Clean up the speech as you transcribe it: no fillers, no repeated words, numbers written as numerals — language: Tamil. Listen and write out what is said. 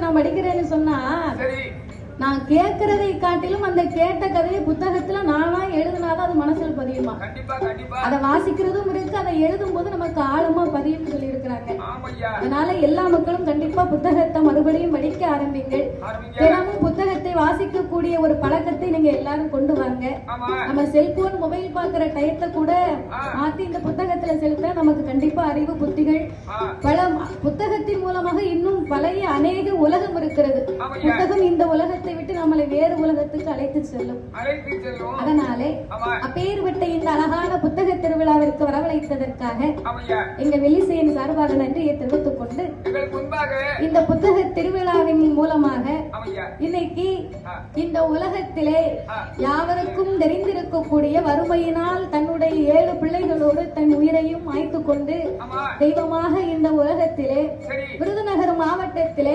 நான் படிக்கிறேன்னு சொன்னா நான் கேட்கறதை காட்டிலும் அந்த கேட்ட கதையை புத்தகத்துல நானா எழுதினாதான் அது மனசுல பதியுமா. அதை வாசிக்கிறதும் இருக்கு, அதை எழுதும் போது நமக்கு ஆழமா பதியும் சொல்லி இருக்கிறாங்க. அதனால எல்லா மக்களும் கண்டிப்பா புத்தகத்தை மறுபடியும் படிக்க ஆரம்பிங்கள். தினமும் புத்தகத்தை வாசிக்கக்கூடிய ஒரு பழக்கத்தை நீங்க எல்லாரும் கொண்டு வாங்க. நம்ம செல்போன் மொபைல் பாக்குற டயத்தை கூட மாத்தி இந்த புத்தகத்துல செலுத்த நமக்கு கண்டிப்பா அறிவு புத்திகள் பல புத்தகத்தின் மூலமாக இன்னும் பழைய அநேக உலகம் இருக்கிறது. புத்தகம் இந்த உலகத்தை விட்டு நம்மளை வேறு உலகத்துக்கு அழைத்து செல்லும். அதனாலே அப்பேற்பட்ட இந்த அழகான புத்தக திருவிழாவிற்கு வரவழைத்ததற்காக எங்க வெள்ளிசேன் சார்பாக நன்றியை தெரிவித்துக் கொண்டு இந்த புத்தக திருவிழாவின் மூலமாக இன்னைக்கு இந்த உலகத்திலே யாவருக்கும் தெரிந்திருக்கக்கூடிய வறுமையினால் தன்னுடைய 7 பிள்ளைகளோடு தன் உயிரையும் மாய்த்து கொண்டு தெய்வமாக இந்த உலகத்திலே விருதுநகர் மாவட்டத்திலே